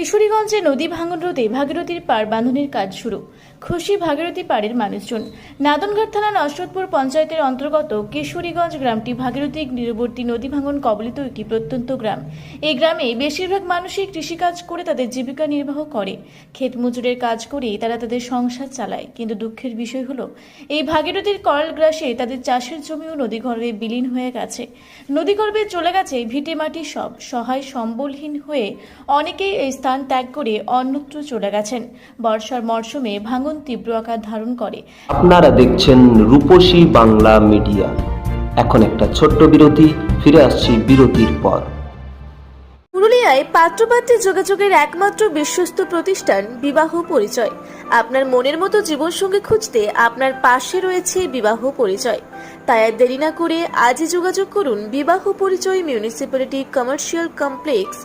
কিশোরীগঞ্জে নদী ভাঙন রোধে ভাগীরথীর পাড় বাঁধনের কাজ শুরু। খুশি ভাগীরথী পাড়ের মানুষজন। নাদনঘাট থানা নসরতপুর পঞ্চায়েতের অন্তর্গত কিশোরীগঞ্জ গ্রামটি ভাগীরথী তীরবর্তী নদী ভাঙন কবলিত একটি প্রত্যন্ত গ্রাম। এই গ্রামে বেশিরভাগ মানুষই কৃষিকাজ করে তাদের জীবিকা নির্বাহ করে। ক্ষেত মজুরের কাজ করেই তারা তাদের সংসার চালায়। কিন্তু দুঃখের বিষয় হলো এই ভাগীরথীর করল গ্রাসে তাদের চাষের জমিও নদীগর্ভে বিলীন হয়ে গেছে। নদীগর্ভে চলে গেছে ভিটে মাটি সব। সহায় সম্বলহীন হয়ে অনেকেই এই স্থান ত্যাগ করে অন্যত্র চলে গেছেন। বর্ষার মরশুমে ভাঙন তীব্র আকার ধারণ করে। আপনারা দেখছেন রূপসী বাংলা মিডিয়া। এখন একটা ছোট্ট বিরতি, ফিরে আসছি বিরতির পর। পুরুলিয়ায় পাত্রপাত্রী যোগাযোগের একমাত্র বিশ্বস্ত প্রতিষ্ঠান বিবাহ পরিচয়। আপনার মনের মতো জীবনসঙ্গী খুঁজতে আপনার পাশে রয়েছে বিবাহ পরিচয়। তাই আর দেরি না করে আজই যোগাযোগ করুন বিবাহ পরিচয় municipality commercial complex,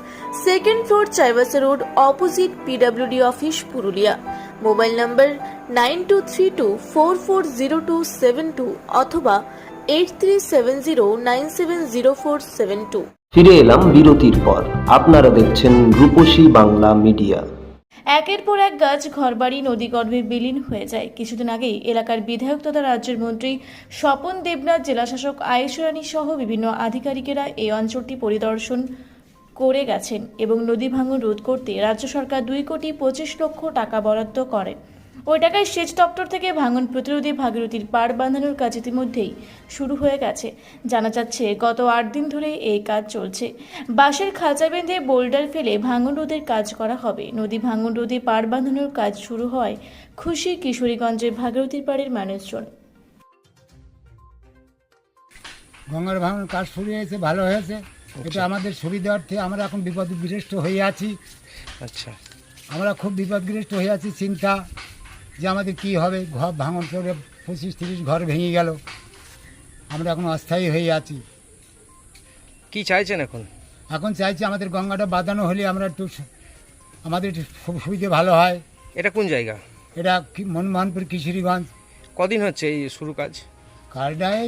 second floor, Chaibasa road, opposite PWD office, Purulia. Mobile নম্বর 9232440272 অথবা 8370970472। ফিরে এলাম বিরতির পর। আপনারা দেখছেন রূপসী বাংলা মিডিয়া। একের পর এক গাছ, ঘরবাড়ি নদীগর্ভে বিলীন হয়ে যায়। কিছুদিন আগেই এলাকার বিধায়ক তথা রাজ্যের মন্ত্রী স্বপন দেবনাথ, জেলাশাসক আয়েশ রানী সহ বিভিন্ন আধিকারিকেরা এই অঞ্চলটি পরিদর্শন করে গেছেন এবং নদী ভাঙন রোধ করতে রাজ্য সরকার 2,25,00,000 টাকা বরাদ্দ করে। ওই টাকায় সেচ দপ্তর থেকে ভাঙন প্রতিরোধে ভাগীরথীর পাড় বাঁধানোর কাজ ইতিমধ্যেই শুরু হয়ে গেছে। জানা যাচ্ছে গত 8 দিন ধরে এই কাজ চলছে। বাঁশের খাঁচা বেঁধে বোল্ডার ফেলে ভাঙন রোধের কাজ করা হবে। নদী ভাঙন রোধে পাড় বাঁধানোর কাজ শুরু হয় খুশি কিশোরীগঞ্জের ভাগীরথীর পাড়ের মানুষজন। গঙ্গার ভাঙন কাজ শুরু হয়েছে, ভালো হয়েছে। এটা আমাদের সুবিধার্থে আমরা এখন বিপদগ্রস্ত হয়ে আছি। আচ্ছা, আমরা খুব বিপদগ্রস্ত হয়ে আছি, চিন্তা যে আমাদের কি হবে। ঘর ভাঙন করে 25-30 ঘর ভেঙে গেল, আমরা এখন অস্থায়ী হয়ে আছি। কি চাইছেন এখন? এখন চাইছি আমাদের গঙ্গাটা বাঁধানো হলে আমরা একটু আমাদের একটু সুবিধে ভালো হয়। এটা কোন জায়গা? এটা মনমোহনপুর, কিশোরীগঞ্জ। কদিন হচ্ছে এই শুরু কাজ? কাজটায়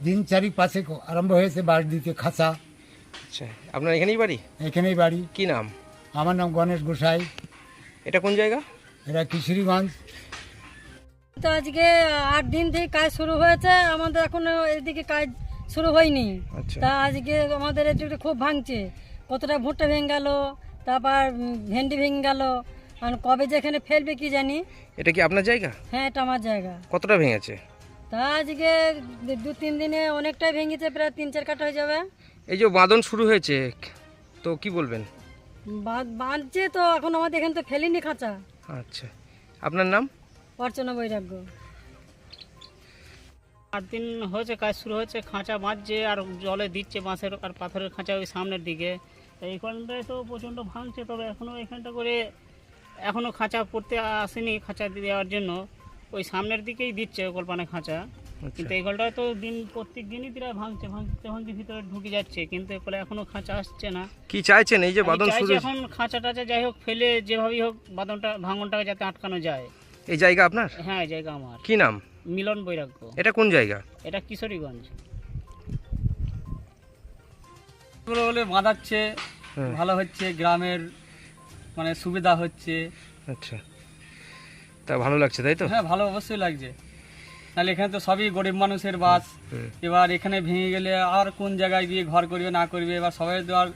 দিন 4 পাশে আরম্ভ হয়েছে, বাঁশ দিতে খাঁচা। আচ্ছা, আপনার এখানেই বাড়ি? এখানেই বাড়ি। কি নাম? আমার নাম গণেশ গোসাই। এটা কোন জায়গা? এটা কিশোরীগঞ্জ। তো আজকে 8 দিন থেকে কাজ শুরু হয়েছে, আমাদের এখনো এদিকে কাজ শুরু হয়নি। আচ্ছা, তা আজকে আমাদের এদিকে খুব ভাঙছে, কতটা ভুট্টা ভেঙে গেল, তারপর ভেন্ডি ভেঙে গেল, আর কবে যে এখানে ফেলবে কি জানি। এটা কি আপনার জায়গা? হ্যাঁ, এটা আমার জায়গা। কতটা ভেঙেছে? তা আজকে 2-3 দিনে অনেকটাই ভেঙেছে, প্রায় 3-4 কাঠা হয়ে যাবে। এই যে বাঁধন শুরু হয়েছে, তো কি বলবেন? বাঁধছে তো, এখন আমাদের এখানে তো ফেলিনি খাঁচা। আচ্ছা, আপনার নাম? অর্চনা বৈরাগ্য। 8 দিন হয়েছে কাজ শুরু হয়েছে, খাঁচা বাঁধছে আর জলে দিচ্ছে বাঁশের আর পাথরের খাঁচা ওই সামনের দিকে। এইখানটায় তো প্রচণ্ড ভাঙছে, তবে এখনও এখানটা করে এখনও খাঁচা পড়তে আসেনি। খাঁচা দেওয়ার জন্য ওই সামনের দিকেই দিচ্ছে কল্পনা খাঁচা, কিন্তু এই গলটায় তো প্রত্যেক দিনই প্রায় ভাঙছে ভিতরে ঢুকে যাচ্ছে, কিন্তু এরপরে এখনও খাঁচা আসছে না। কি চাইছেন এই যে বাঁধন শুরু? এখন খাঁচা টাচা যাই হোক ফেলে যেভাবেই হোক ভাঙনটাকে যাতে আটকানো যায়। এই জায়গা আপনার? হ্যাঁ, এই জায়গা আমার। কি নাম? মিলন বৈরাগ্য। এটা কোন জায়গা? এটা কিশোরীগঞ্জ। হলে বাঁধাচ্ছে, ভালো হচ্ছে, গ্রামের মানে সুবিধা হচ্ছে। আচ্ছা, তা ভালো লাগছে তাই তো? হ্যাঁ, ভালো অবশ্যই লাগছে। তাহলে এখানে তো সবই গরিব মানুষের বাস। এবার এখানে ভেঙে গেলে আর কোন জায়গায় গিয়ে ঘর করবে না করবে, এবার সবাই তো আর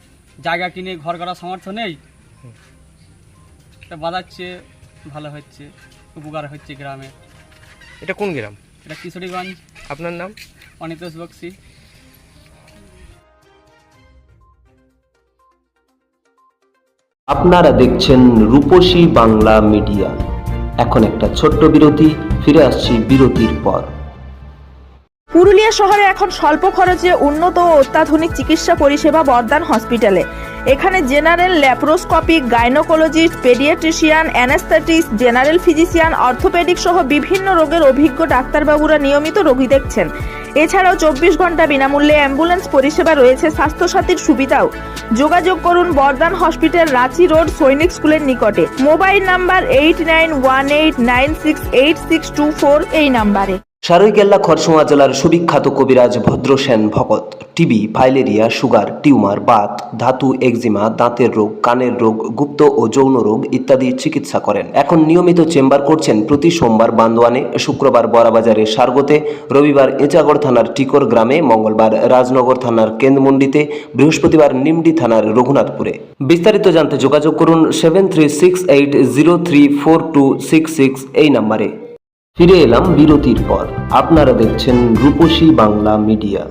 জায়গা কিনে ঘর করার সামর্থ্য নেই। বাঁধাচ্ছে, ভালো হচ্ছে, উপকার হচ্ছে গ্রামে। এটা কোন গ্রাম? এটা কিশোরীগঞ্জ। আপনার নাম? অনিতোষ বক্সি। আপনারা দেখছেন রূপসী বাংলা মিডিয়া। এখন একটা ছোট্ট বিরতি, ফিরে আসছি বিরতির পর। পুরুলিয়া শহরে এখন স্বল্প খরচে উন্নত ও অত্যাধুনিক চিকিৎসা পরিষেবা বর্দান হসপিটালে। এখানে general, laparoscopic, gynaecologist, paediatrician, anaesthetist, general physician, orthopaedic সহ বিভিন্ন রোগের অভিজ্ঞ ডাক্তারবাবুরা নিয়মিত রোগী দেখছেন। এছাড়াও 24 ঘন্টা বিনামূল্যে অ্যাম্বুলেন্স পরিষেবা রয়েছে, স্বাস্থ্যসাথীর সুবিধাও। যোগাযোগ করুন বর্দান হসপিটাল, রাঁচি রোড, সৈনিক স্কুলের নিকটে। মোবাইল নাম্বার 8918968624 এই নাম্বারে। সারৈকেল্লা খরসোয়া জেলার সুবিখ্যাত কবিরাজ ভদ্রসেন ভকত TB, filaria, sugar, tumour, Baat, ধাতু, একজিমা, দাঁতের রোগ, কানের রোগ, গুপ্ত ও যৌন রোগ ইত্যাদি চিকিৎসা করেন। এখন নিয়মিত চেম্বার করছেন প্রতি সোমবার বান্দোয়ানে, শুক্রবার বড়াবাজারে সারগোতে, রবিবার এঁচাগড় থানার টিকর গ্রামে, মঙ্গলবার রাজনগর থানার কেন্দ্রমন্ডিতে, বৃহস্পতিবার নিমডি থানার রঘুনাথপুরে। বিস্তারিত জানতে যোগাযোগ করুন 7368034266 এই নম্বরে। ফিরে এলাম বিরতির পর। আপনারা দেখছেন রূপসী বাংলা মিডিয়া।